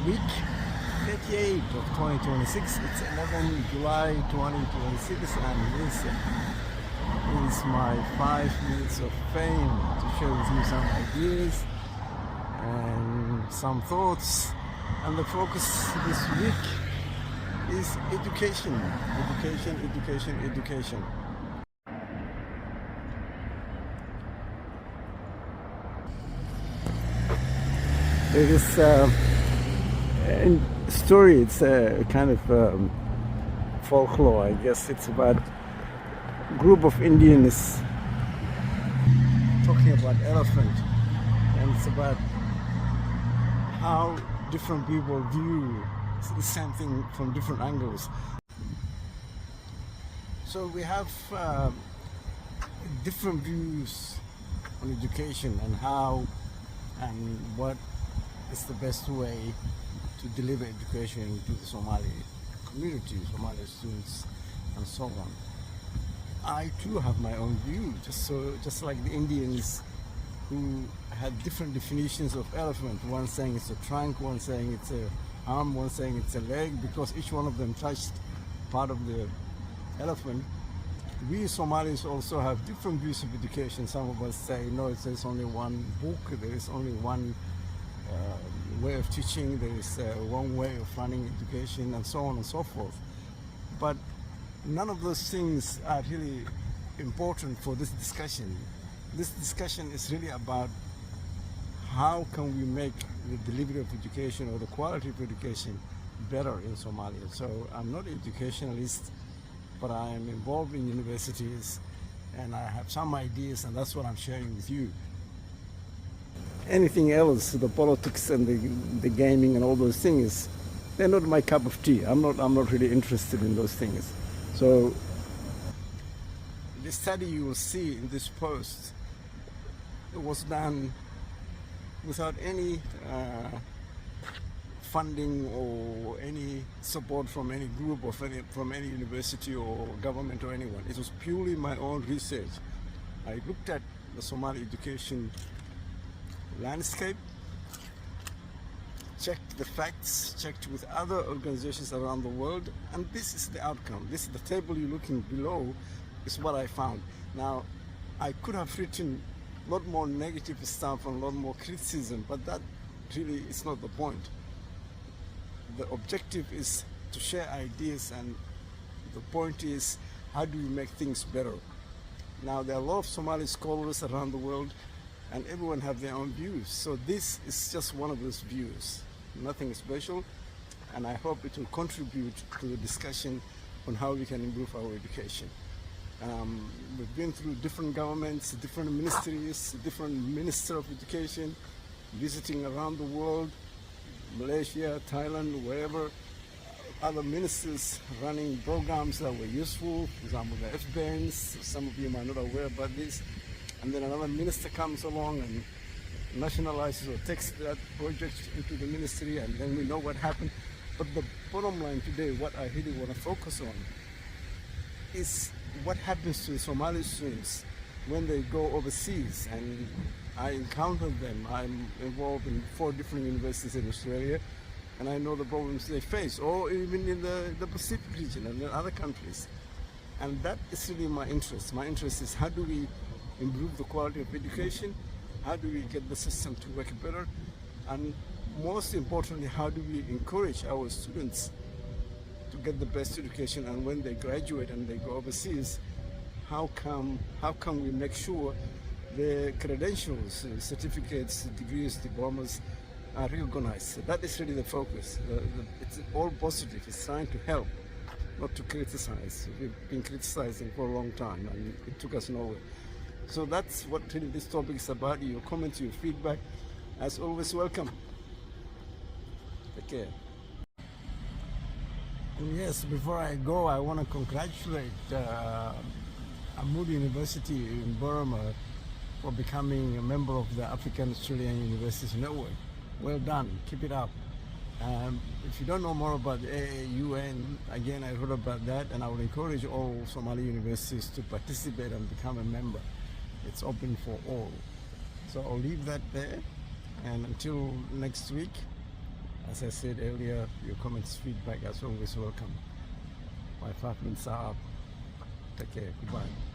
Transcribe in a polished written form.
week 38 of 2026. It's 11 July 2026, and this is my 5 minutes of fame to share with you some ideas and some thoughts. And the focus this week is education. There is a story, it's a kind of folklore, I guess. It's about a group of Indians talking about elephant, and it's about how different people view the same thing from different angles. So we have different views on education and how and what is the best way to deliver education to the Somali community, Somali students, and so on. I too have my own view, just like the Indians who had different definitions of elephant. One saying it's a trunk, one saying it's a arm, one saying it's a leg, because each one of them touched part of the elephant. We Somalis also have different views of education. Some of us say, no, there's only one book, there is only one way of teaching, there is one way of running education, and so on and so forth. But none of those things are really important for this discussion. This discussion is really about how can we make the delivery of education or the quality of education better in Somalia. So I'm not an educationalist, but I am involved in universities and I have some ideas, and that's what I'm sharing with you. Anything else, the politics and the gaming and all those things, they're not my cup of tea. I'm not really interested in those things. So the study you will see in this post, it was done without any funding or any support from any group or from any university or government or anyone. It was purely my own research. I looked at the Somali education landscape, checked the facts, checked with other organizations around the world, and this is the outcome. This is the table you're looking below, is what I found. Now, I could have written a lot more negative stuff and a lot more criticism, but that really is not the point. The objective is to share ideas, and the point is, how do we make things better? Now, there are a lot of Somali scholars around the world, and everyone have their own views. So this is just one of those views, nothing special, and I hope it will contribute to the discussion on how we can improve our education. We've been through different governments, different ministries, different minister of education, visiting around the world, Malaysia, Thailand, wherever, other ministers running programs that were useful, for example the F-bands. Some of you might not aware about this. And then another minister comes along and nationalizes or takes that project into the ministry, and then we know what happened. But the bottom line today, what I really want to focus on, is what happens to the Somali students when they go overseas. And I encountered them. I'm involved in 4 different universities in Australia, and I know the problems they face, or even in the Pacific region and in other countries. And that is really my interest. My interest is, how do we improve the quality of education? How do we get the system to work better? And most importantly, how do we encourage our students to get the best education? And when they graduate and they go overseas, how can we make sure the credentials, certificates, degrees, diplomas are recognized? So that is really the focus. It's all positive. It's trying to help, not to criticize. We've been criticizing for a long time, and it took us nowhere. So that's what really this topic is about. Your comments, your feedback, as always, welcome. Take care. And yes, before I go, I want to congratulate Amud University in Burma for becoming a member of the African Australian Universities Network. Well done, keep it up. If you don't know more about the AAUN, again, I wrote about that, and I would encourage all Somali universities to participate and become a member. It's open for all. So I'll leave that there, and until next week, As I said earlier, your comments, feedback as always welcome. My 5 minutes are up. Take care. Goodbye.